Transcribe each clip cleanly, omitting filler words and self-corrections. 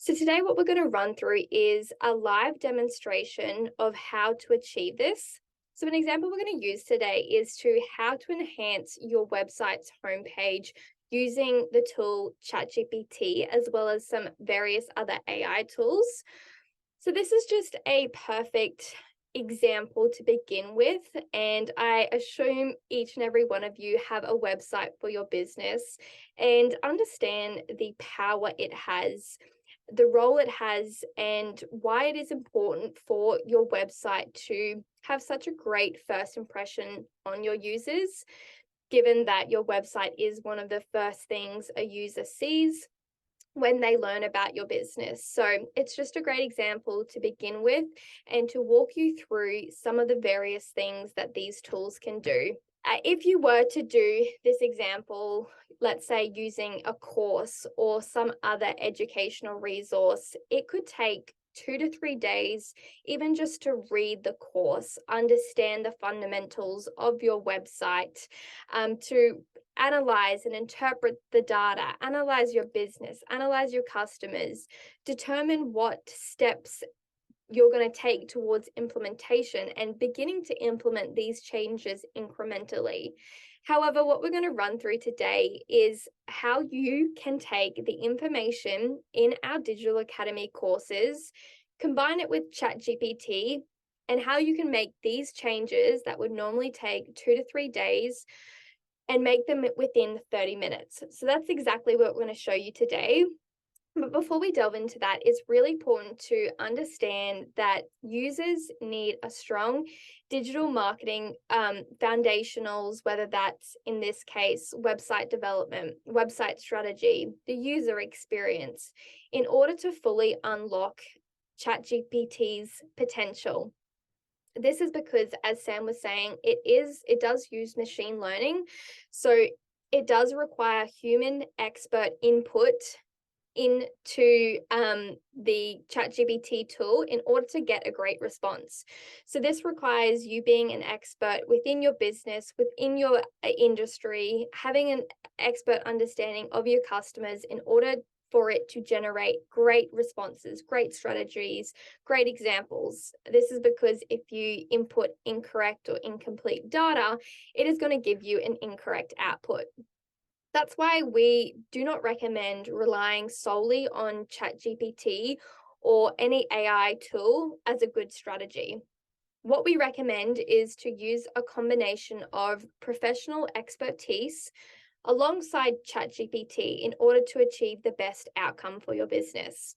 So today what we're going to run through is a live demonstration of how to achieve this. So an example we're going to use today is how to enhance your website's homepage using the tool ChatGPT, as well as some various other AI tools. So this is just a perfect example to begin with, and I assume each and every one of you have a website for your business and understand the power it has, the role it has, and why it is important for your website to have such a great first impression on your users, given that your website is one of the first things a user sees when they learn about your business. So it's just a great example to begin with and to walk you through some of the various things that these tools can do. If you were to do this example, let's say using a course or some other educational resource, it could take 2 to 3 days, even just to read the course, understand the fundamentals of your website, to analyze and interpret the data, analyze your business, analyze your customers, determine what steps you're going to take towards implementation and beginning to implement these changes incrementally. However, what we're going to run through today is how you can take the information in our Digital Academy courses, combine it with ChatGPT, and how you can make these changes that would normally take 2 to 3 days and make them within 30 minutes. So that's exactly what we're going to show you today. But before we delve into that, it's really important to understand that users need a strong digital marketing foundationals, whether that's in this case, website development, website strategy, the user experience, in order to fully unlock ChatGPT's potential. This is because, as Sam was saying, it does use machine learning. So it does require human expert input into the ChatGPT tool in order to get a great response. So this requires you being an expert within your business, within your industry, having an expert understanding of your customers in order for it to generate great responses, great strategies, great examples. This is because if you input incorrect or incomplete data, it is going to give you an incorrect output. That's why we do not recommend relying solely on ChatGPT or any AI tool as a good strategy. What we recommend is to use a combination of professional expertise alongside ChatGPT in order to achieve the best outcome for your business.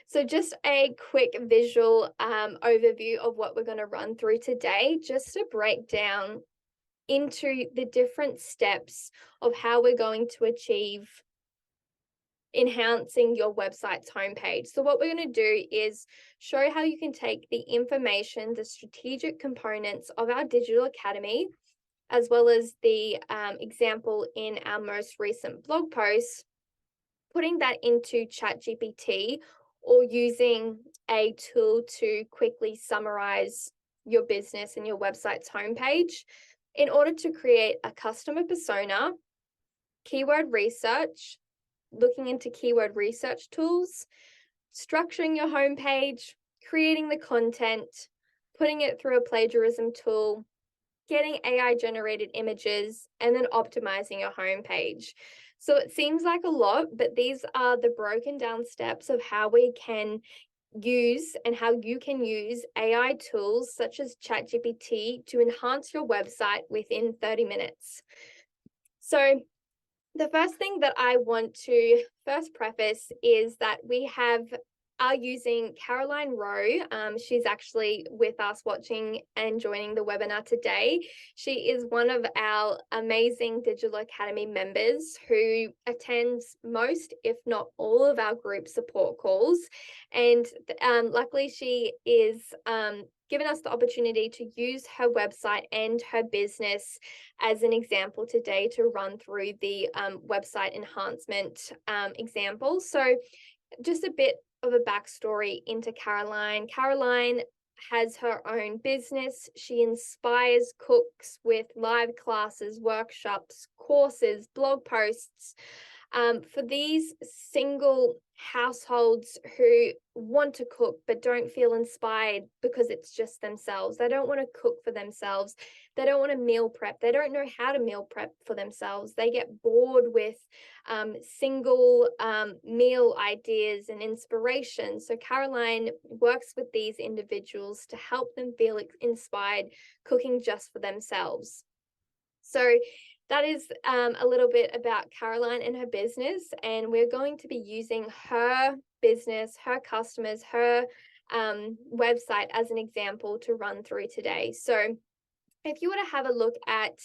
So just a quick visual overview of what we're going to run through today, just to break down into the different steps of how we're going to achieve enhancing your website's homepage. So what we're going to do is show how you can take the information, the strategic components of our Digital Academy, as well as the example in our most recent blog post, putting that into ChatGPT or using a tool to quickly summarize your business and your website's homepage in order to create a customer persona, keyword research, looking into keyword research tools, structuring your homepage, creating the content, putting it through a plagiarism tool, getting AI generated images, and then optimizing your homepage. So it seems like a lot, but these are the broken down steps of how we can use and how you can use AI tools such as ChatGPT to enhance your website within 30 minutes. So the first thing that I want to first preface is that we are using Caroline Rowe. She's actually with us watching and joining the webinar today. She is one of our amazing Digital Academy members who attends most, if not all, of our group support calls. And luckily she is given us the opportunity to use her website and her business as an example today to run through the website enhancement example. So just a bit of a backstory into Caroline. Caroline has her own business. She inspires cooks with live classes, workshops, courses, blog posts, For these single households who want to cook but don't feel inspired because it's just themselves. They don't want to cook for themselves. They don't want to meal prep. They don't know how to meal prep for themselves. They get bored with single meal ideas and inspiration. So Caroline works with these individuals to help them feel inspired cooking just for themselves. So that is a little bit about Caroline and her business, and we're going to be using her business, her customers, her website as an example to run through today. So if you were to have a look at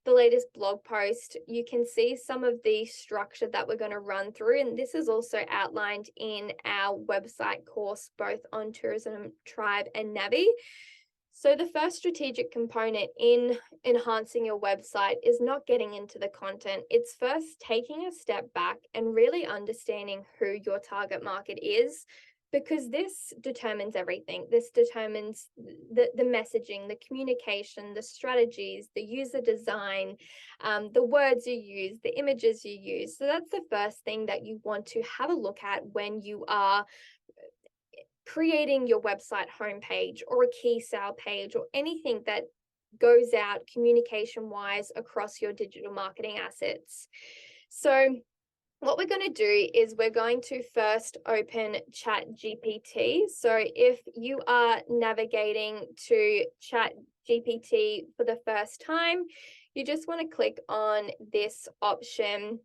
the latest blog post, you can see some of the structure that we're going to run through. And this is also outlined in our website course, both on Tourism Tribe and Navi. So the first strategic component in enhancing your website is not getting into the content. It's first taking a step back and really understanding who your target market is, because this determines everything. This determines the messaging, the communication, the strategies, the user design, the words you use, the images you use. So that's the first thing that you want to have a look at when you are creating your website homepage or a key sale page or anything that goes out communication wise across your digital marketing assets. So what we're going to do is we're going to first open ChatGPT. So if you are navigating to ChatGPT for the first time, you just want to click on this option.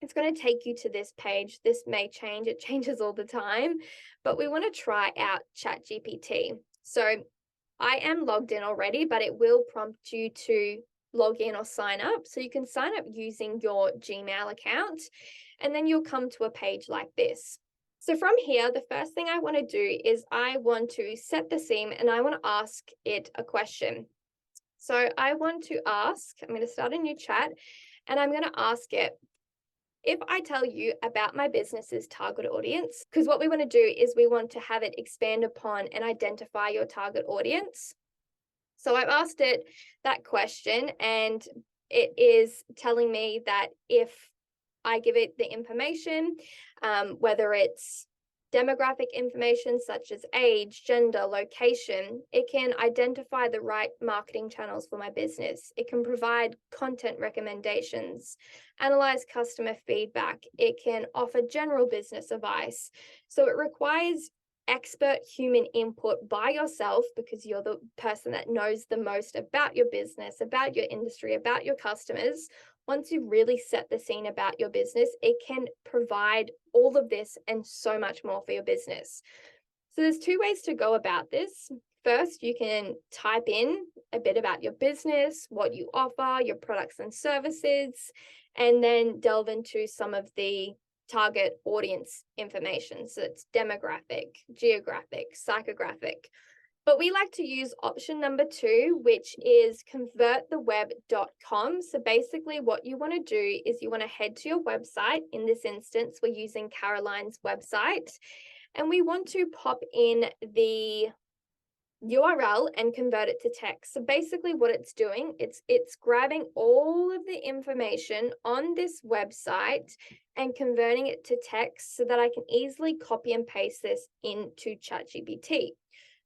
It's going to take you to this page. This may change. It changes all the time, but we want to try out ChatGPT. So I am logged in already, but it will prompt you to log in or sign up. So you can sign up using your Gmail account, and then you'll come to a page like this. So from here, the first thing I want to do is I want to set the scene and I want to ask it a question. So I want to ask, I'm going to start a new chat, and I'm going to ask it, if I tell you about my business's target audience, because what we want to do is we want to have it expand upon and identify your target audience. So I've asked it that question, and it is telling me that if I give it the information, whether it's demographic information such as age, gender, location, it can identify the right marketing channels for my business. It can provide content recommendations, analyze customer feedback. It can offer general business advice. So it requires expert human input by yourself, because you're the person that knows the most about your business, about your industry, about your customers. Once you've really set the scene about your business, it can provide all of this and so much more for your business. So there's two ways to go about this. First, you can type in a bit about your business, what you offer, your products and services, and then delve into some of the target audience information. So it's demographic, geographic, psychographic. But we like to use option number 2, which is converttheweb.com. So basically what you want to do is you want to head to your website. In this instance, we're using Caroline's website, and we want to pop in the URL and convert it to text. So basically what it's doing, it's grabbing all of the information on this website and converting it to text so that I can easily copy and paste this into ChatGPT.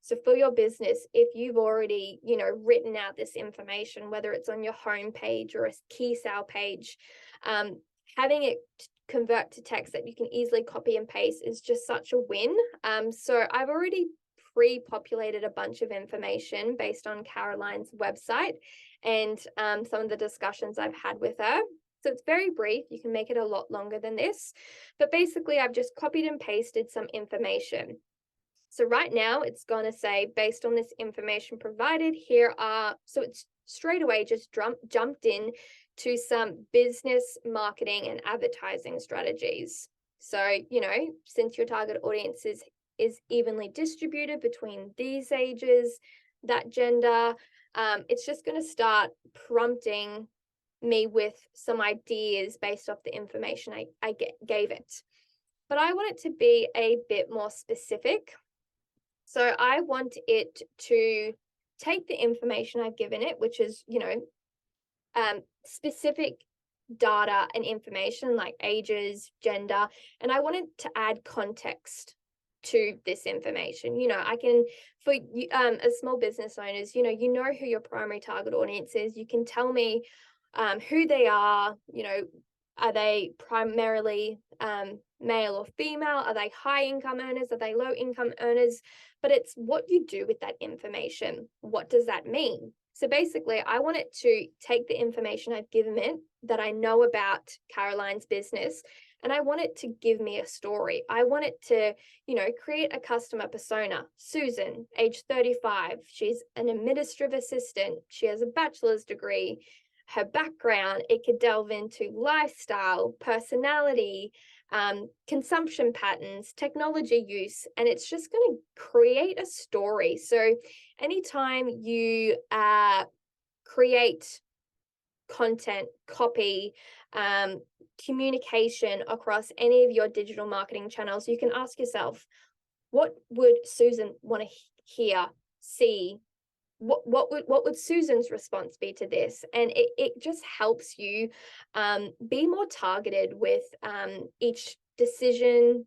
So for your business, if you've already, written out this information, whether it's on your home page or a key sale page, having it convert to text that you can easily copy and paste is just such a win. So I've already pre-populated a bunch of information based on Caroline's website and some of the discussions I've had with her. So it's very brief. You can make it a lot longer than this, but basically I've just copied and pasted some information. So right now it's going to say, based on this information provided, so it's straight away just jumped in to some business marketing and advertising strategies. So, since your target audience is evenly distributed between these ages, that gender, it's just going to start prompting me with some ideas based off the information I gave it. But I want it to be a bit more specific. So I want it to take the information I've given it, which is, specific data and information like ages, gender, and I wanted to add context to this information. I can, for you, as small business owners, you know who your primary target audience is. You can tell me who they are. Are they primarily male or female? Are they high income earners? Are they low income earners? But it's what you do with that information. What does that mean? So basically, I want it to take the information I've given it that I know about Caroline's business, and I want it to give me a story. I want it to, create a customer persona. Susan, age 35. She's an administrative assistant. She has a bachelor's degree. Her background, it could delve into lifestyle, personality, consumption patterns, technology use, and it's just going to create a story. So anytime you create content, copy, communication across any of your digital marketing channels, you can ask yourself, what would Susan want to hear, see? What would Susan's response be to this? And it just helps you be more targeted with each decision,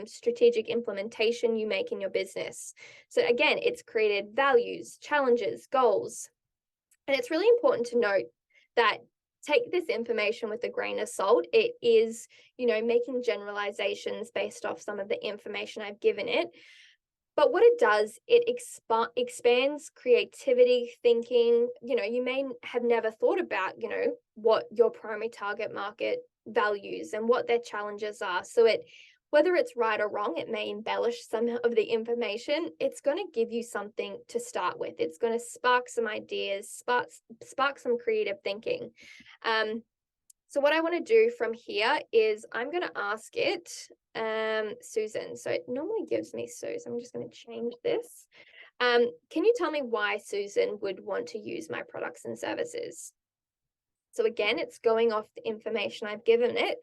strategic implementation you make in your business. So again, it's created values, challenges, goals. And it's really important to note that take this information with a grain of salt. It is, making generalizations based off some of the information I've given it. But what it does, it expands creativity, thinking. You may have never thought about, what your primary target market values and what their challenges are. So whether it's right or wrong, it may embellish some of the information. It's going to give you something to start with. It's going to spark some ideas, spark some creative thinking. So what I want to do from here is I'm going to ask it, Susan. So it normally gives me Sue. So I'm just going to change this. Can you tell me why Susan would want to use my products and services? So again, it's going off the information I've given it,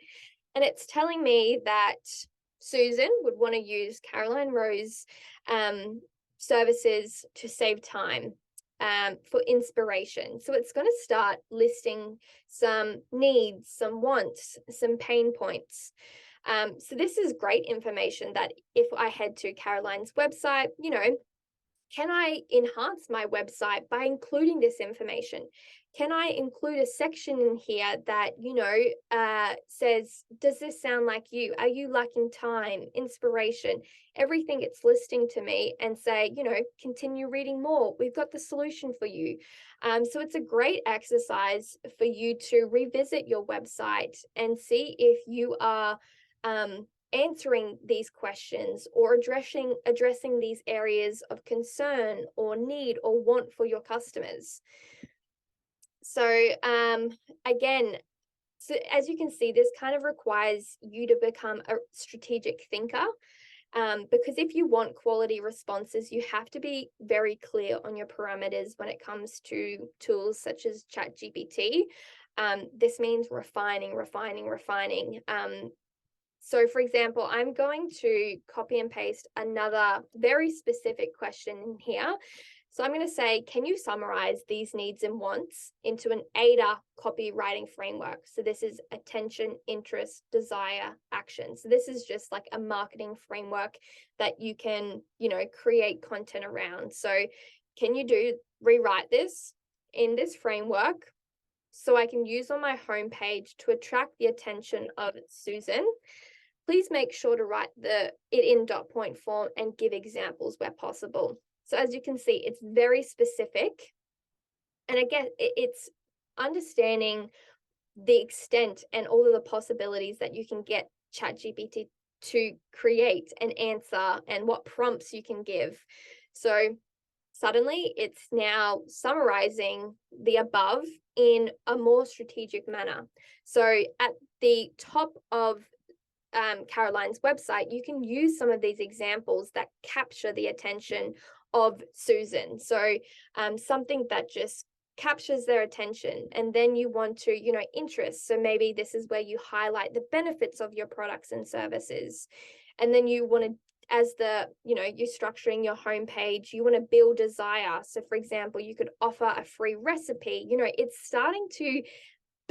and it's telling me that Susan would want to use Caroline Rose services to save time, for inspiration. So it's going to start listing some needs, some wants, some pain points. So this is great information that if I head to Caroline's website, can I enhance my website by including this information? Can I include a section in here that, says, does this sound like you? Are you lacking time, inspiration, everything it's listing to me, and say, continue reading more. We've got the solution for you. So it's a great exercise for you to revisit your website and see if you are answering these questions or addressing these areas of concern or need or want for your customers. So again, so as you can see, this kind of requires you to become a strategic thinker, because if you want quality responses, you have to be very clear on your parameters when it comes to tools such as ChatGPT. This means refining. So for example, I'm going to copy and paste another very specific question in here. So I'm going to say, can you summarize these needs and wants into an AIDA copywriting framework? So this is attention, interest, desire, action. So this is just like a marketing framework that you can, create content around. So can you rewrite this in this framework so I can use on my homepage to attract the attention of Susan? Please make sure to write it in dot point form and give examples where possible. So as you can see, it's very specific. And again, it's understanding the extent and all of the possibilities that you can get ChatGPT to create an answer and what prompts you can give. So suddenly it's now summarizing the above in a more strategic manner. So at the top of Caroline's website, you can use some of these examples that capture the attention of Susan. So something that just captures their attention, and then you want to, interest. So maybe this is where you highlight the benefits of your products and services. And then you want to, as you're structuring your homepage, you want to build desire. So for example, you could offer a free recipe. It's starting to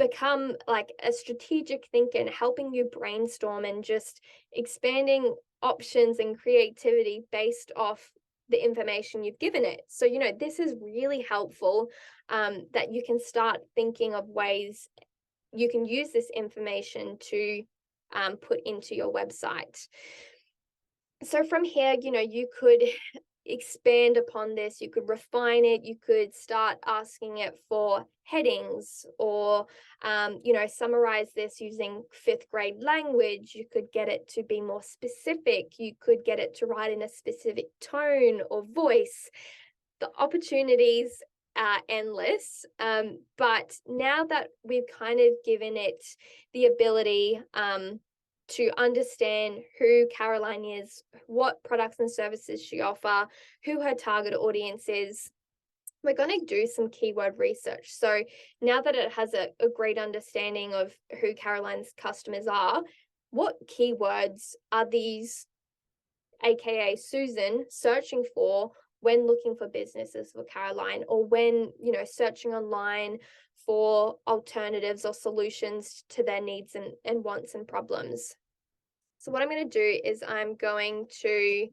become like a strategic thinker and helping you brainstorm and just expanding options and creativity based off the information you've given it. So, this is really helpful, that you can start thinking of ways you can use this information to put into your website. So from here, you could expand upon this, you could refine it, you could start asking it for headings, or summarize this using fifth grade language. You could get it to be more specific, you could get it to write in a specific tone or voice. The opportunities are endless, but now that we've kind of given it the ability to understand who Caroline is, what products and services she offers, who her target audience is, we're going to do some keyword research. So now that it has a great understanding of who Caroline's customers are, what keywords are these, aka Susan, searching for when looking for businesses for Caroline, or when searching online for alternatives or solutions to their needs and wants and problems. So what I'm going to do is I'm going to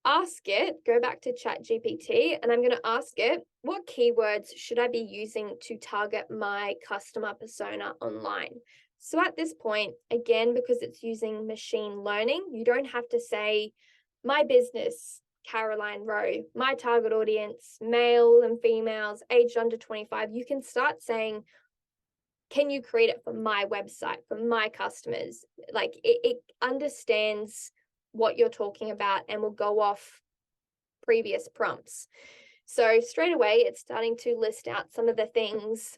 go back to ChatGPT, and I'm going to ask it, what keywords should I be using to target my customer persona online? So at this point, again, because it's using machine learning, you don't have to say, my business, Caroline Rowe, my target audience, male and females, aged under 25. You can start saying, can you create it for my website, for my customers? Like it understands what you're talking about and will go off previous prompts. So straight away, it's starting to list out some of the things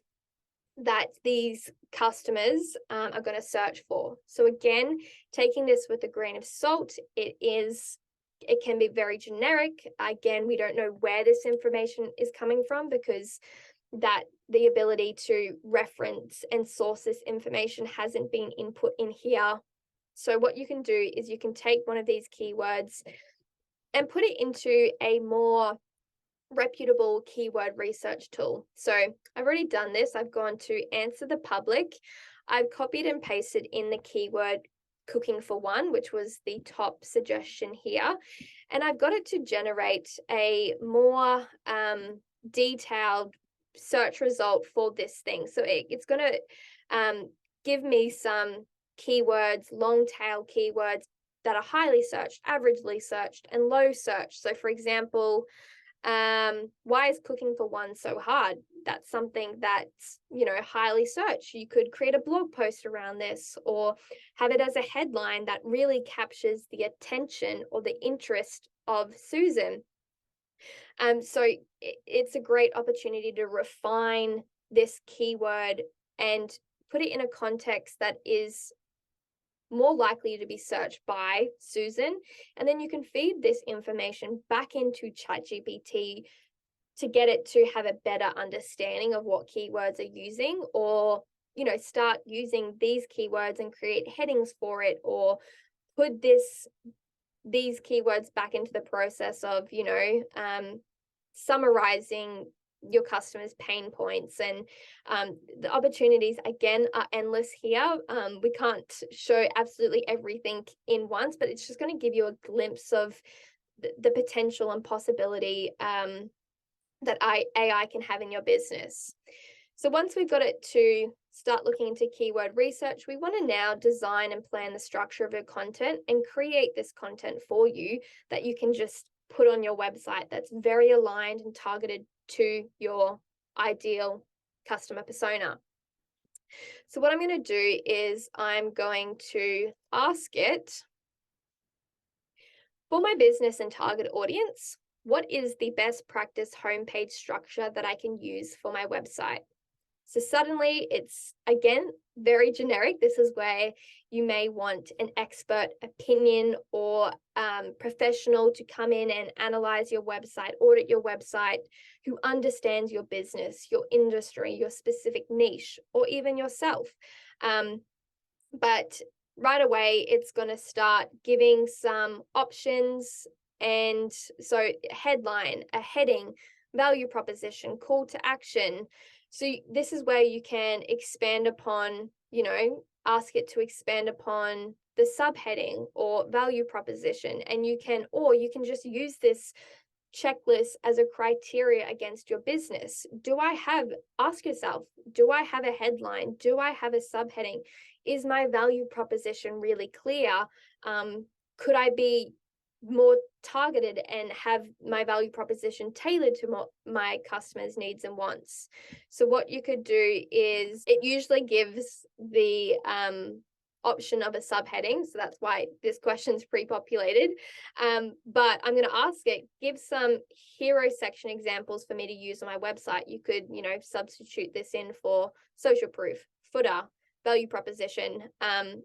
that these customers are going to search for. So again, taking this with a grain of salt, it can be very generic. Again, we don't know where this information is coming from, because the ability to reference and source this information hasn't been input in here. So what you can do is you can take one of these keywords and put it into a more reputable keyword research tool. So I've already done this. I've gone to Answer the Public. I've copied and pasted in the keyword cooking for one, which was the top suggestion here. And I've got it to generate a more detailed search result for this thing. So it's going to give me some keywords, long tail keywords that are highly searched, averagely searched, and low searched. So for example, why is cooking for one so hard? That's something that's, highly searched. You could create a blog post around this, or have it as a headline that really captures the attention or the interest of Susan. So it's a great opportunity to refine this keyword and put it in a context that is more likely to be searched by Susan. And then you can feed this information back into ChatGPT to get it to have a better understanding of what keywords are using, or, start using these keywords and create headings for it, or put these keywords back into the process of, summarizing your customers' pain points. And the opportunities, again, are endless here. We can't show absolutely everything in once, but it's just going to give you a glimpse of the potential and possibility that AI can have in your business. So once we've got it to start looking into keyword research, we want to now design and plan the structure of your content and create this content for you that you can just put on your website that's very aligned and targeted to your ideal customer persona. So what I'm going to do is I'm going to ask it, for my business and target audience, what is the best practice homepage structure that I can use for my website? So suddenly it's, again, very generic. This is where you may want an expert opinion or professional to come in and analyze your website, audit your website, who understands your business, your industry, your specific niche, or even yourself. But right away, it's going to start giving some options. And so headline, a heading, value proposition, call to action, So this is where you can expand upon, ask it to expand upon the subheading or value proposition. And you can just use this checklist as a criteria against your business. Ask yourself, do I have a headline? Do I have a subheading? Is my value proposition really clear? Could I be more targeted and have my value proposition tailored to my customers' needs and wants? So what you could do is, it usually gives the option of a subheading. So that's why this question's pre-populated. But I'm going to ask it, give some hero section examples for me to use on my website. You could, substitute this in for social proof, footer, value proposition. And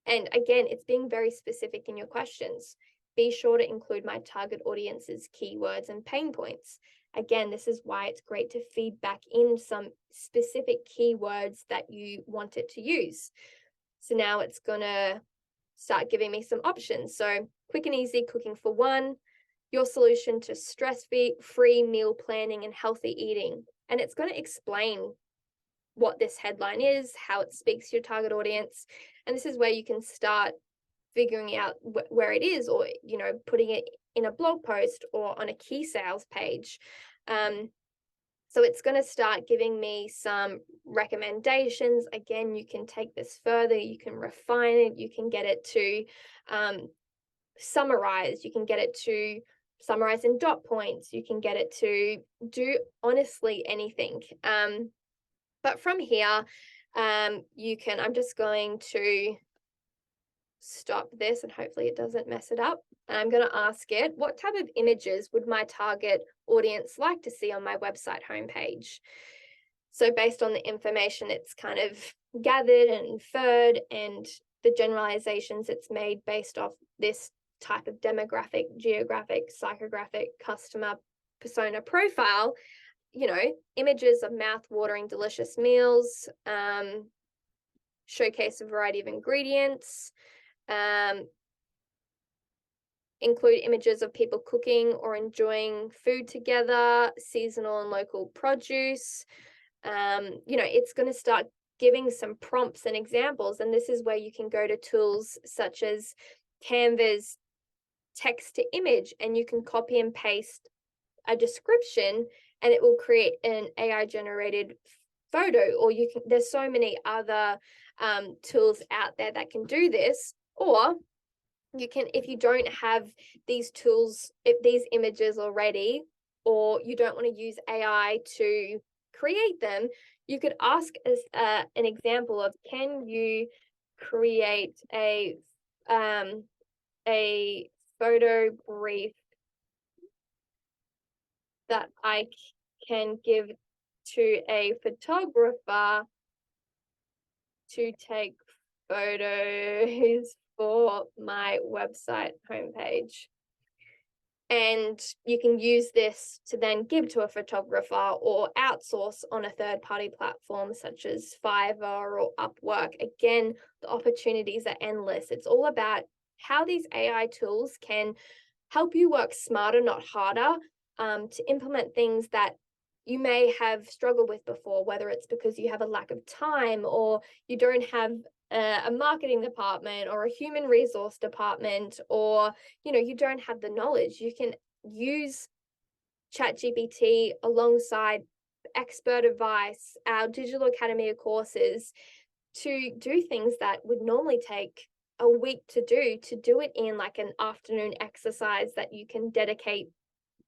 again, it's being very specific in your questions. Be sure to include my target audience's keywords and pain points. Again, this is why it's great to feed back in some specific keywords that you want it to use. So now it's going to start giving me some options. So quick and easy cooking for one, your solution to stress-free meal planning and healthy eating. And it's going to explain what this headline is, how it speaks to your target audience. And this is where you can start figuring out where it is, or, putting it in a blog post or on a key sales page. So it's going to start giving me some recommendations. Again, you can take this further, you can refine it, you can get it to summarize, you can get it to summarize in dot points, you can get it to do honestly anything. But from here, I'm just going to stop this and hopefully it doesn't mess it up. And I'm going to ask it, what type of images would my target audience like to see on my website homepage? So based on the information it's kind of gathered and inferred and the generalizations it's made based off this type of demographic, geographic, psychographic, customer persona profile, images of mouth-watering delicious meals, showcase a variety of ingredients, include images of people cooking or enjoying food together, seasonal and local produce. It's going to start giving some prompts and examples. And this is where you can go to tools such as Canva's text to image, and you can copy and paste a description and it will create an AI generated photo. Or there's so many other tools out there that can do this. Or you can, if you don't have these tools, these images already, or you don't want to use AI to create them, you could ask as an example of, can you create a photo brief that I can give to a photographer to take photos for my website homepage. And you can use this to then give to a photographer or outsource on a third-party platform such as Fiverr or Upwork. Again, the opportunities are endless. It's all about how these AI tools can help you work smarter, not harder, to implement things that you may have struggled with before, whether it's because you have a lack of time or you don't have a marketing department or a human resource department, or you don't have the knowledge. You can use ChatGPT alongside expert advice, our digital academy of courses, to do things that would normally take a week to do it in like an afternoon exercise that you can dedicate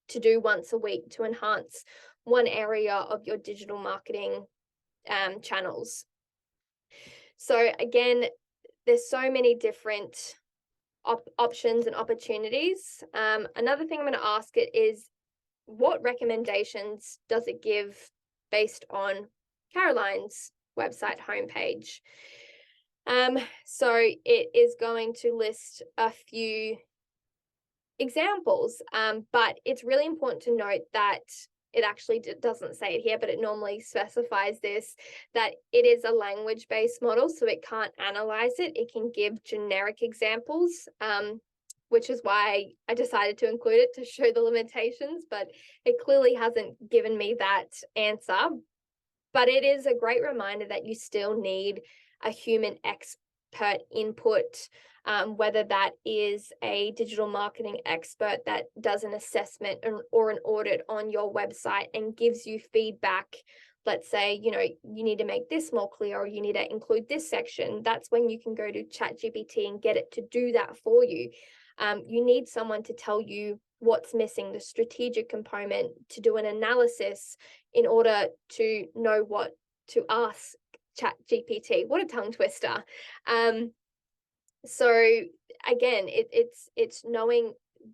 to do once a week to enhance one area of your digital marketing channels. So again, there's so many different options and opportunities. Another thing I'm going to ask it is, what recommendations does it give based on Caroline's website homepage? So it is going to list a few examples, but it's really important to note that it actually doesn't say it here, but it normally specifies this, that it is a language-based model, so it can't analyze it. It can give generic examples, which is why I decided to include it to show the limitations, but it clearly hasn't given me that answer. But it is a great reminder that you still need a human expert input, whether that is a digital marketing expert that does an assessment or an audit on your website and gives you feedback. Let's say, you need to make this more clear, or you need to include this section. That's when you can go to ChatGPT and get it to do that for you. You need someone to tell you what's missing, the strategic component, to do an analysis in order to know what to ask ChatGPT. What a tongue twister. So again, it's knowing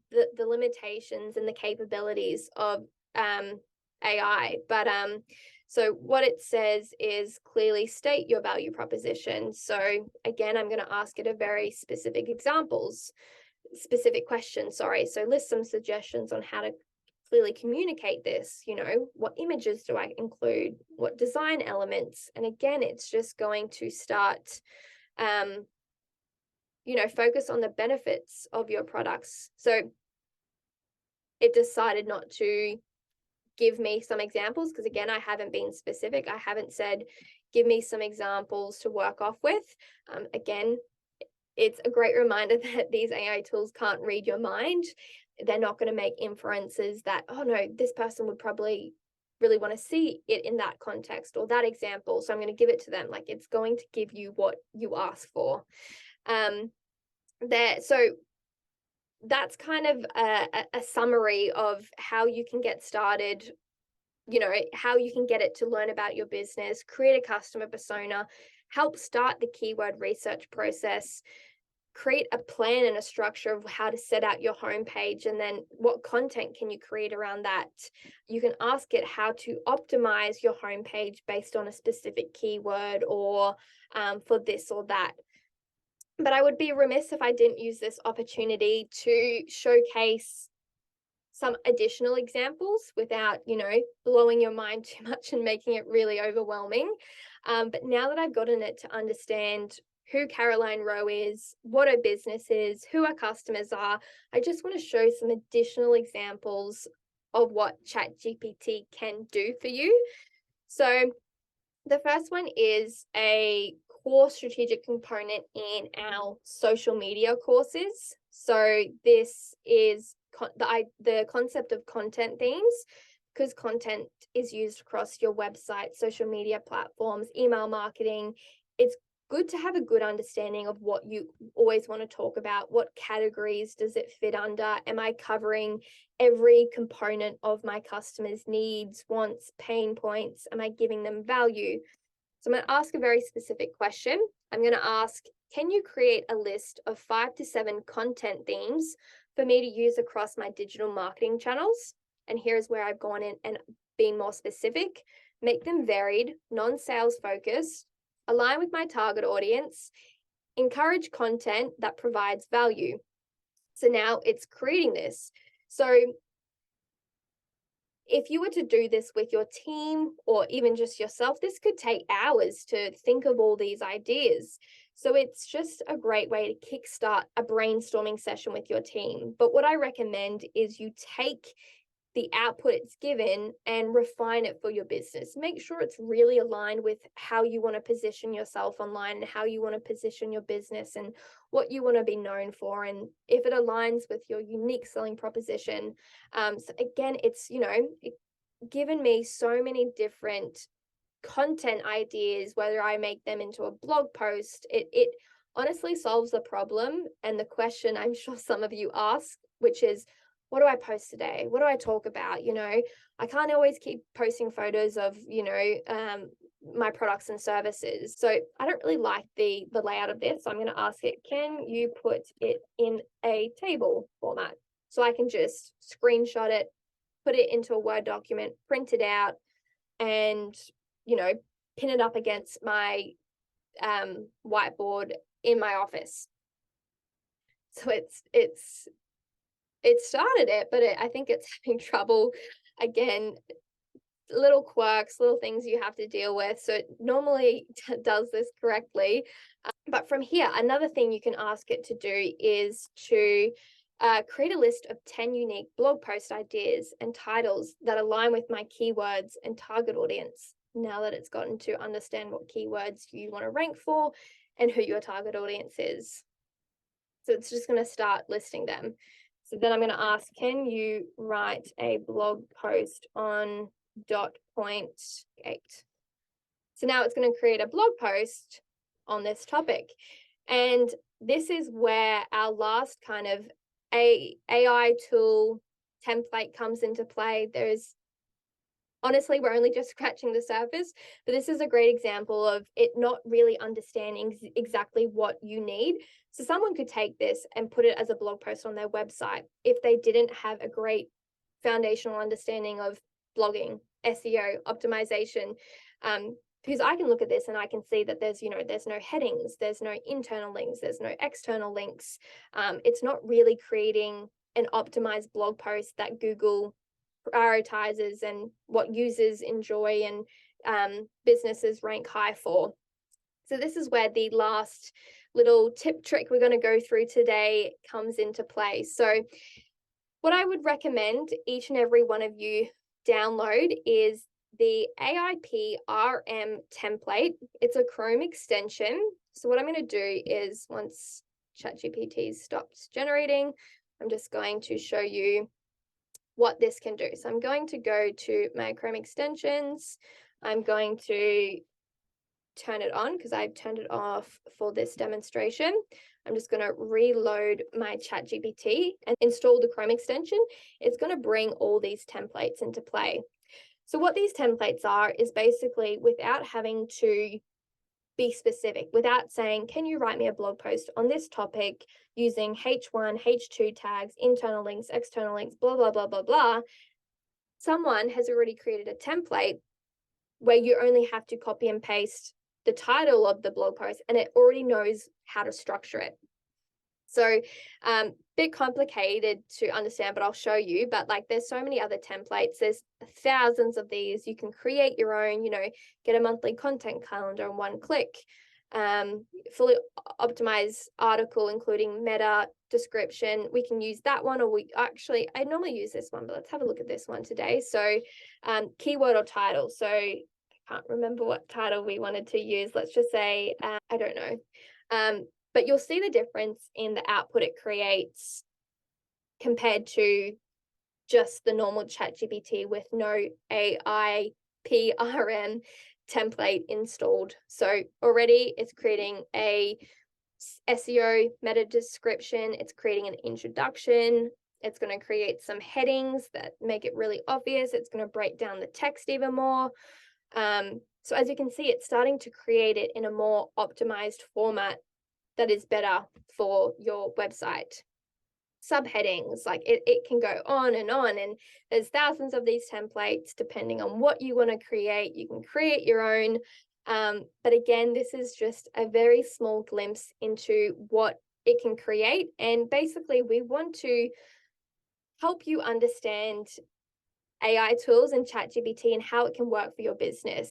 the limitations and the capabilities of AI. But so what it says is clearly state your value proposition. So again, I'm going to ask it a very specific questions. So list some suggestions on how to clearly communicate this. What images do I include? What design elements? And again, it's just going to start focus on the benefits of your products. So it decided not to give me some examples because, again, I haven't been specific. I haven't said, give me some examples to work off with. Again, it's a great reminder that these AI tools can't read your mind. They're not going to make inferences that, oh no, this person would probably really want to see it in that context or that example. So I'm going to give it to them. Like, it's going to give you what you ask for. So that's kind of a summary of how you can get started, how you can get it to learn about your business, create a customer persona, help start the keyword research process, create a plan and a structure of how to set out your homepage, and then what content can you create around that. You can ask it how to optimize your homepage based on a specific keyword or for this or that. But I would be remiss if I didn't use this opportunity to showcase some additional examples without, blowing your mind too much and making it really overwhelming. But now that I've gotten it to understand who Caroline Rowe is, what her business is, who our customers are, I just want to show some additional examples of what ChatGPT can do for you. So the first one is a core strategic component in our social media courses. So this is the concept of content themes, because content is used across your website, social media platforms, email marketing. It's good to have a good understanding of what you always want to talk about. What categories does it fit under? Am I covering every component of my customers' needs, wants, pain points? Am I giving them value? So I'm going to ask a very specific question. I'm going to ask, can you create a list of 5 to 7 content themes for me to use across my digital marketing channels? And here's where I've gone in and been more specific. Make them varied, non-sales focused, align with my target audience, encourage content that provides value. So now it's creating this. So if you were to do this with your team or even just yourself, this could take hours to think of all these ideas. So it's just a great way to kickstart a brainstorming session with your team. But what I recommend is you take the output it's given and refine it for your business. Make sure it's really aligned with how you want to position yourself online and how you want to position your business and what you want to be known for. And if it aligns with your unique selling proposition. So again, it's, given me so many different content ideas, whether I make them into a blog post, it honestly solves the problem and the question I'm sure some of you ask, which is, what do I post today? What do I talk about? I can't always keep posting photos of, my products and services. So I don't really like the layout of this. So I'm going to ask it, can you put it in a table format? So I can just screenshot it, put it into a Word document, print it out, and, pin it up against my whiteboard in my office. So it started it, but I think it's having trouble. Again, little quirks, little things you have to deal with. So it normally does this correctly. But from here, another thing you can ask it to do is to create a list of 10 unique blog post ideas and titles that align with my keywords and target audience. now that it's gotten to understand what keywords you want to rank for and who your target audience is. So it's just going to start listing them. So then I'm going to ask, can you write a blog post on ... .8? So now it's going to create a blog post on this topic. And this is where our last kind of AI tool template comes into play. Honestly, we're only just scratching the surface, but this is a great example of it not really understanding exactly what you need. So someone could take this and put it as a blog post on their website if they didn't have a great foundational understanding of blogging, SEO, optimization. Because I can look at this and I can see that there's no headings, there's no internal links, there's no external links. It's not really creating an optimized blog post that Google prioritizes and what users enjoy and businesses rank high for. So this is where the last little tip trick we're going to go through today comes into play. So what I would recommend each and every one of you download is the AIP RM template. It's a Chrome extension. So what I'm going to do is, once ChatGPT stops generating, I'm just going to show you what this can do. So I'm going to go to my Chrome extensions. I'm going to turn it on because I've turned it off for this demonstration. I'm just going to reload my ChatGPT and install the Chrome extension. It's going to bring all these templates into play. So what these templates are is basically, without having to be specific, without saying, can you write me a blog post on this topic using H1, H2 tags, internal links, external links, blah, blah, blah, blah, blah. Someone has already created a template where you only have to copy and paste the title of the blog post and it already knows how to structure it. So bit complicated to understand, but I'll show you. But like, there's so many other templates. There's thousands of these. You can create your own, get a monthly content calendar in one click, fully optimized article, including meta description. We can use that one, or I normally use this one, but let's have a look at this one today. So keyword or title. So I can't remember what title we wanted to use. Let's just say, I don't know. But you'll see the difference in the output it creates compared to just the normal ChatGPT with no AI PRM template installed. So already it's creating a SEO meta description. It's creating an introduction. It's going to create some headings that make it really obvious. It's going to break down the text even more. So as you can see, it's starting to create it in a more optimized format that is better for your website. Subheadings, like it can go on, and there's thousands of these templates. Depending on what you want to create, you can create your own. But again, this is just a very small glimpse into what it can create. And basically, we want to help you understand AI tools and ChatGPT and how it can work for your business.